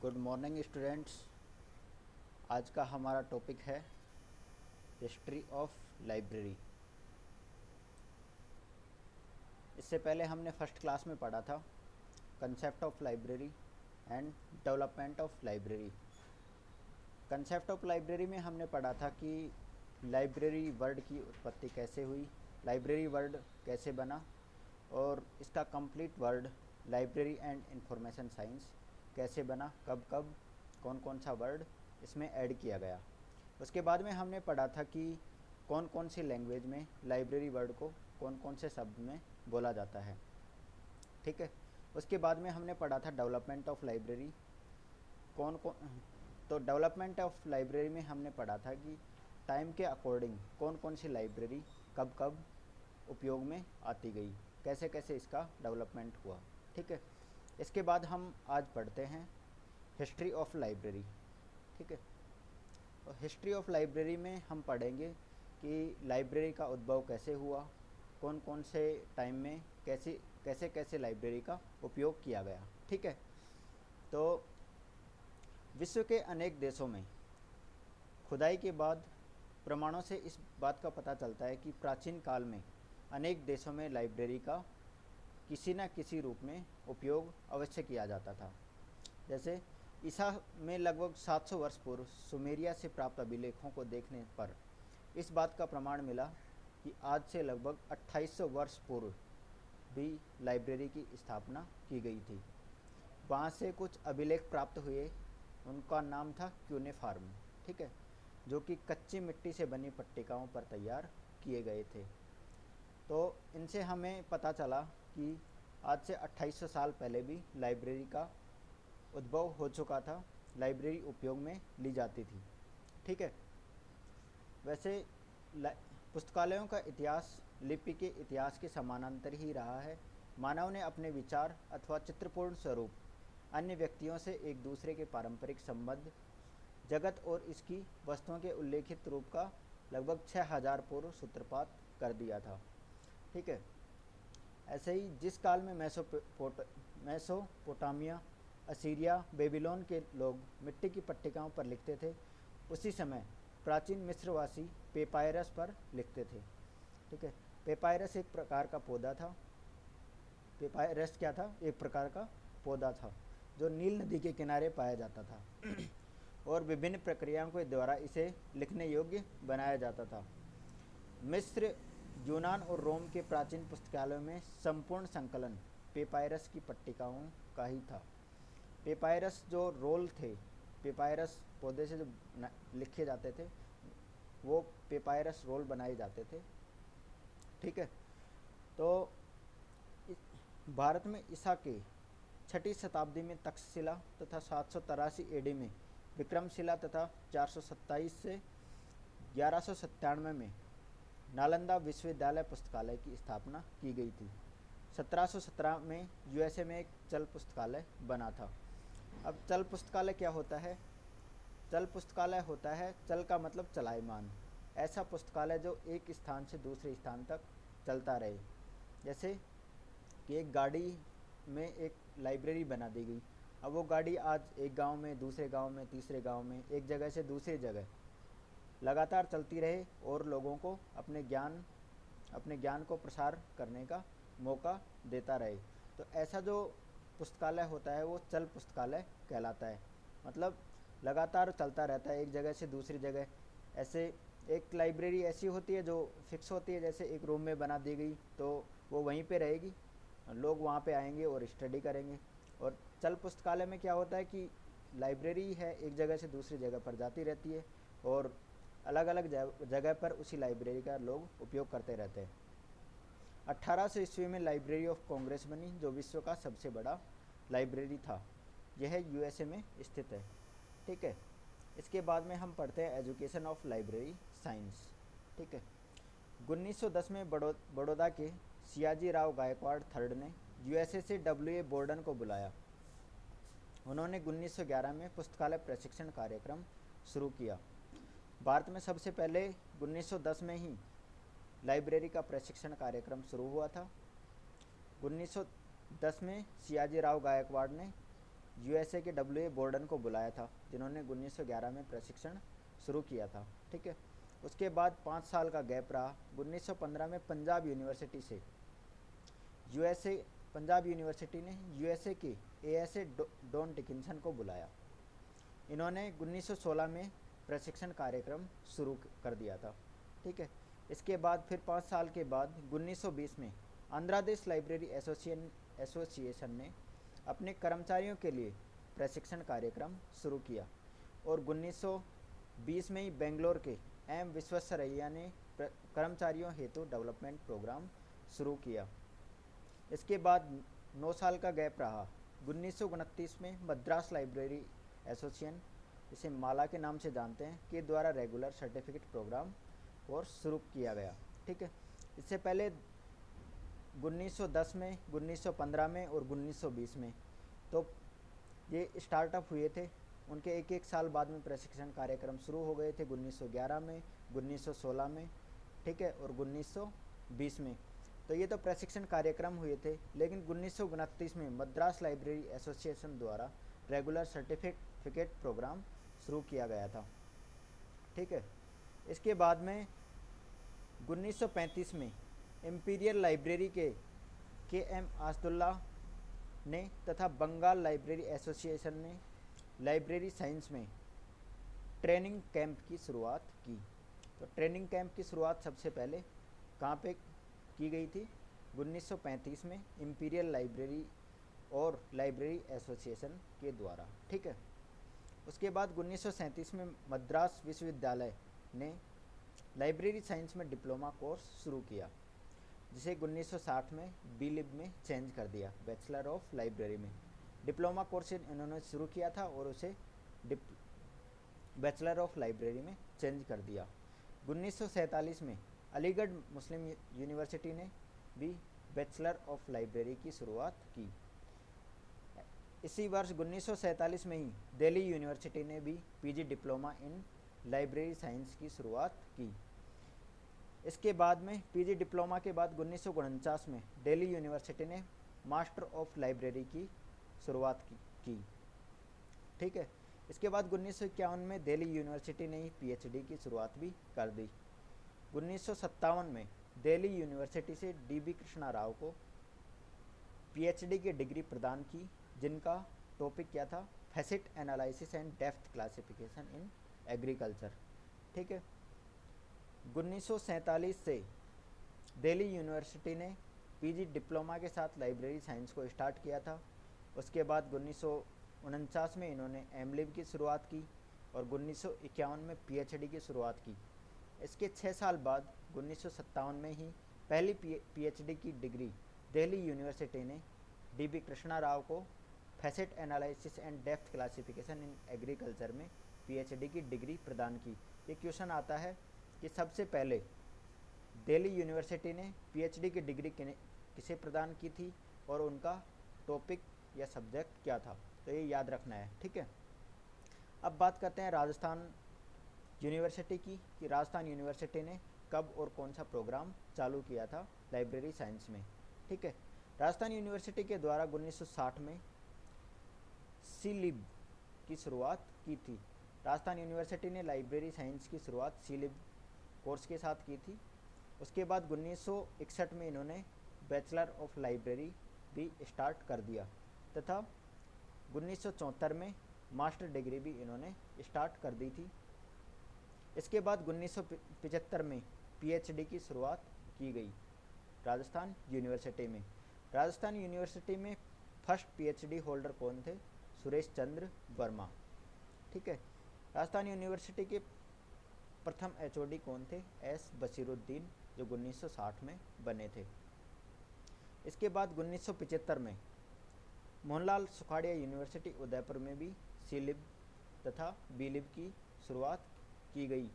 Good morning students. आज का हमारा टॉपिक है हिस्ट्री ऑफ लाइब्रेरी। इससे पहले हमने फर्स्ट क्लास में पढ़ा था concept of library and development of library. Concept of library में हमने पढ़ा था कि लाइब्रेरी वर्ड की उत्पत्ति कैसे हुई, लाइब्रेरी वर्ड कैसे बना और इसका complete word library and information science कैसे बना, कब कब कौन कौन सा वर्ड इसमें ऐड किया गया। उसके बाद में हमने पढ़ा था कि कौन कौन सी लैंग्वेज में लाइब्रेरी वर्ड को कौन कौन से शब्द में बोला जाता है। ठीक है। उसके बाद में हमने पढ़ा था डेवलपमेंट ऑफ लाइब्रेरी। कौन कौन तो डेवलपमेंट ऑफ लाइब्रेरी में हमने पढ़ा था कि टाइम के अकॉर्डिंग कौन कौन सी लाइब्रेरी कब कब उपयोग में आती गई, कैसे कैसे इसका डेवलपमेंट हुआ। ठीक है। इसके बाद हम आज पढ़ते हैं हिस्ट्री ऑफ लाइब्रेरी। ठीक है। तो हिस्ट्री ऑफ लाइब्रेरी में हम पढ़ेंगे कि लाइब्रेरी का उद्भव कैसे हुआ, कौन कौन से टाइम में कैसे कैसे लाइब्रेरी का उपयोग किया गया। ठीक है। तो विश्व के अनेक देशों में खुदाई के बाद प्रमाणों से इस बात का पता चलता है कि प्राचीन काल में अनेक देशों में लाइब्रेरी का किसी न किसी रूप में उपयोग अवश्य किया जाता था। जैसे ईसा में लगभग 700 वर्ष पूर्व सुमेरिया से प्राप्त अभिलेखों को देखने पर इस बात का प्रमाण मिला कि आज से लगभग 2800 वर्ष पूर्व भी लाइब्रेरी की स्थापना की गई थी। वहाँ से कुछ अभिलेख प्राप्त हुए, उनका नाम था क्यूनेफार्म। ठीक है। जो कि कच्ची मिट्टी से बनी पट्टिकाओं पर तैयार किए गए थे। तो इनसे हमें पता चला कि आज से 2800 साल पहले भी लाइब्रेरी का उद्भव हो चुका था, लाइब्रेरी उपयोग में ली जाती थी। ठीक है। वैसे पुस्तकालयों का इतिहास लिपि के इतिहास के समानांतर ही रहा है। मानव ने अपने विचार अथवा चित्रपूर्ण स्वरूप अन्य व्यक्तियों से एक दूसरे के पारंपरिक संबंध, जगत और इसकी वस्तुओं के उल्लेखित रूप का लगभग 6000 पूर्व सूत्रपात कर दिया था। ठीक है। ऐसे ही जिस काल में मेसोपोटामिया, असीरिया, बेबीलोन के लोग मिट्टी की पट्टिकाओं पर लिखते थे, उसी समय प्राचीन मिस्रवासी पेपायरस पर लिखते थे। ठीक है। पेपायरस एक प्रकार का पौधा था। पेपायरस क्या था? एक प्रकार का पौधा था जो नील नदी के किनारे पाया जाता था और विभिन्न प्रक्रियाओं के द्वारा इसे लिखने योग्य बनाया जाता था। मिस्र, यूनान और रोम के प्राचीन पुस्तकालयों में संपूर्ण संकलन पेपायरस की पट्टिकाओं का ही था। पेपायरस जो रोल थे, पेपायरस पौधे से जो लिखे जाते थे, वो पेपायरस रोल बनाए जाते थे। ठीक है। तो भारत में ईसा के 6ठी शताब्दी में तक्षशिला तथा 783 एडी में विक्रमशिला तथा 427 से 1197 में नालंदा विश्वविद्यालय पुस्तकालय की स्थापना की गई थी। 1717 में यूएसए में एक चल पुस्तकालय बना था। अब चल पुस्तकालय क्या होता है? चल पुस्तकालय होता है, चल का मतलब चलायमान, ऐसा पुस्तकालय जो एक स्थान से दूसरे स्थान तक चलता रहे। जैसे कि एक गाड़ी में एक लाइब्रेरी बना दी गई। अब वो गाड़ी आज एक गांव में, दूसरे गांव में, तीसरे गांव में, एक जगह से दूसरी जगह लगातार चलती रहे और लोगों को अपने ज्ञान को प्रसार करने का मौका देता रहे। तो ऐसा जो पुस्तकालय होता है वो चल पुस्तकालय कहलाता है। मतलब लगातार चलता रहता है एक जगह से दूसरी जगह। ऐसे एक लाइब्रेरी ऐसी होती है जो फिक्स होती है, जैसे एक रूम में बना दी गई तो वो वहीं पे रहेगी, लोग वहाँ पे आएंगे और स्टडी करेंगे। और चल पुस्तकालय में क्या होता है कि लाइब्रेरी है एक जगह से दूसरी जगह पर जाती रहती है और अलग अलग जगह पर उसी लाइब्रेरी का लोग उपयोग करते रहते हैं। 1800 ईस्वी में लाइब्रेरी ऑफ कांग्रेस बनी, जो विश्व का सबसे बड़ा लाइब्रेरी था। यह यूएसए में स्थित है। ठीक है। इसके बाद में हम पढ़ते हैं एजुकेशन ऑफ लाइब्रेरी साइंस। ठीक है। 1910 में बड़ौदा के सियाजी राव गायकवाड़ थर्ड ने यूएसए से डब्ल्यू ए बोर्डन को बुलाया। उन्होंने 1911 में पुस्तकालय प्रशिक्षण कार्यक्रम शुरू किया। भारत में सबसे पहले 1910 में ही लाइब्रेरी का प्रशिक्षण कार्यक्रम शुरू हुआ था। 1910 में सियाजी राव गायकवाड़ ने यूएसए के डब्ल्यू ए बोर्डन को बुलाया था, जिन्होंने 1911 में प्रशिक्षण शुरू किया था। ठीक है, उसके बाद 5 साल का गैप रहा। 1915 में पंजाब यूनिवर्सिटी से यूएसए पंजाब यूनिवर्सिटी ने यूएसए के एएसए डॉन डिकिंसन को बुलाया। इन्होंने 1916 में प्रशिक्षण कार्यक्रम शुरू कर दिया था। ठीक है, इसके बाद फिर 5 साल के बाद 1920 में आंध्र प्रदेश लाइब्रेरी एसोसिएशन ने अपने कर्मचारियों के लिए प्रशिक्षण कार्यक्रम शुरू किया और 1920 में ही बेंगलोर के एम विश्वेश्वरैया ने कर्मचारियों हेतु डेवलपमेंट प्रोग्राम शुरू किया। इसके बाद 9 साल का गैप रहा। 1929 में मद्रास लाइब्रेरी एसोसिएशन, इसे माला के नाम से जानते हैं, के द्वारा रेगुलर सर्टिफिकेट प्रोग्राम कोर्स शुरू किया गया। ठीक है, इससे पहले 1910 में, 1915 में और 1920 में तो ये स्टार्टअप हुए थे। उनके एक एक साल बाद में प्रशिक्षण कार्यक्रम शुरू हो गए थे, 1911 में, 1916 में, ठीक है, और 1920 में। तो ये तो प्रशिक्षण कार्यक्रम हुए थे, लेकिन 1929 में मद्रास लाइब्रेरी एसोसिएशन द्वारा रेगुलर सर्टिफिकेट प्रोग्राम शुरू किया गया था। ठीक है, इसके बाद में 1935 में इंपीरियल लाइब्रेरी के एम आसदुल्ला ने तथा बंगाल लाइब्रेरी एसोसिएशन ने लाइब्रेरी साइंस में ट्रेनिंग कैंप की शुरुआत की। तो ट्रेनिंग कैंप की शुरुआत सबसे पहले कहाँ पे की गई थी? 1935 में इंपीरियल लाइब्रेरी और लाइब्रेरी एसोसिएशन के द्वारा। ठीक है, उसके बाद 1937 में मद्रास विश्वविद्यालय ने लाइब्रेरी साइंस में डिप्लोमा कोर्स शुरू किया, जिसे 1960 में बीलिब में चेंज कर दिया, बैचलर ऑफ लाइब्रेरी में। डिप्लोमा कोर्स इन्होंने शुरू किया था और उसे बैचलर ऑफ लाइब्रेरी में चेंज कर दिया। 1947 में अलीगढ़ मुस्लिम यूनिवर्सिटी ने भी बैचलर ऑफ लाइब्रेरी की शुरुआत की। इसी वर्ष 1947 में ही दिल्ली यूनिवर्सिटी ने भी PG diploma in library science की शुरुआत की। इसके बाद में पीजी डिप्लोमा के बाद 1949 में दिल्ली यूनिवर्सिटी ने मास्टर ऑफ लाइब्रेरी की शुरुआत की। ठीक है, इसके बाद 1951 में दिल्ली यूनिवर्सिटी ने ही पीएचडी की शुरुआत भी कर दी। 1957 में दिल्ली यूनिवर्सिटी से डीबी कृष्णा राव को पीएचडी की डिग्री प्रदान की, जिनका टॉपिक क्या था? Facet analysis and depth classification in agriculture. ठीक है, 1947 से दिल्ली यूनिवर्सिटी ने पीजी डिप्लोमा के साथ लाइब्रेरी साइंस को स्टार्ट किया था। उसके बाद 1949 में इन्होंने एमलिब की शुरुआत की और 1951 में पीएचडी की शुरुआत की। इसके 6 साल बाद 1957 में ही पहली पीएचडी की डिग्री दिल्ली यूनिवर्सिटी ने डीबी कृष्णा राव को facet analysis and depth classification in agriculture में पीएचडी की डिग्री प्रदान की। ये क्वेश्चन आता है कि सबसे पहले दिल्ली यूनिवर्सिटी ने पीएचडी की डिग्री किसे प्रदान की थी और उनका टॉपिक या सब्जेक्ट क्या था, तो ये याद रखना है। ठीक है, अब बात करते हैं राजस्थान यूनिवर्सिटी की, कि राजस्थान यूनिवर्सिटी ने कब और कौन सा प्रोग्राम चालू किया था लाइब्रेरी साइंस में। ठीक है, राजस्थान यूनिवर्सिटी के द्वारा 1960 में सीलिब की शुरुआत की थी। राजस्थान यूनिवर्सिटी ने लाइब्रेरी साइंस की शुरुआत सीलिब कोर्स के साथ की थी। उसके बाद 1961 में इन्होंने बैचलर ऑफ लाइब्रेरी भी स्टार्ट कर दिया तथा 1974 में मास्टर डिग्री भी इन्होंने स्टार्ट कर दी थी। इसके बाद 1975 में पीएचडी की शुरुआत की गई राजस्थान यूनिवर्सिटी में। राजस्थान यूनिवर्सिटी में फर्स्ट पीएचडी होल्डर कौन थे? सुरेश चंद्र वर्मा। ठीक है, राजस्थान यूनिवर्सिटी के प्रथम एचओडी कौन थे? एस बशीरुद्दीन, जो 1960 में बने थे। इसके बाद 1975 में मोहनलाल सुखाड़िया यूनिवर्सिटी उदयपुर में भी सीलिब तथा बीलिब की शुरुआत की गई।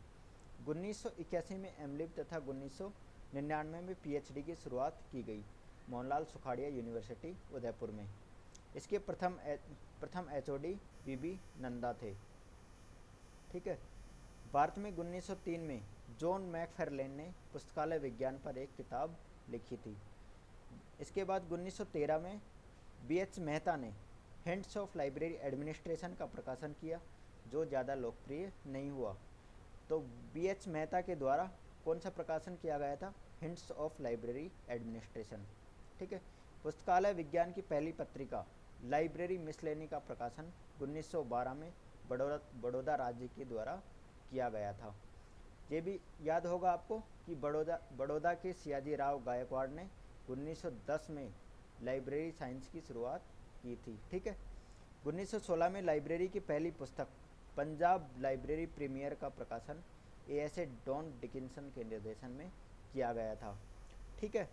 1981 में एमलिब तथा 1999 में पीएचडी की शुरुआत की गई मोहनलाल सुखाड़िया यूनिवर्सिटी उदयपुर में। इसके प्रथम एचओडी बीबी नंदा थे। ठीक है, भारत में 1903 में जॉन मैकफार्लेन ने पुस्तकालय विज्ञान पर एक किताब लिखी थी। इसके बाद 1913 में बीएच मेहता ने हिंट्स ऑफ लाइब्रेरी एडमिनिस्ट्रेशन का प्रकाशन किया, जो ज़्यादा लोकप्रिय नहीं हुआ। तो BH मेहता के द्वारा कौन सा प्रकाशन किया गया था? Hints of library administration. ठीक है। पुस्तकालय विज्ञान की पहली पत्रिका लाइब्रेरी मिसलेनी का प्रकाशन 1912 में बड़ौदा राज्य के द्वारा किया गया था। ये भी याद होगा आपको कि बड़ौदा के सियाजी राव गायकवाड़ ने 1910 में लाइब्रेरी साइंस की शुरुआत की थी। ठीक है। 1916 में लाइब्रेरी की पहली पुस्तक पंजाब लाइब्रेरी प्रीमियर का प्रकाशन ASA डॉन डिकिंसन के निर्देशन में किया गया था। ठीक है।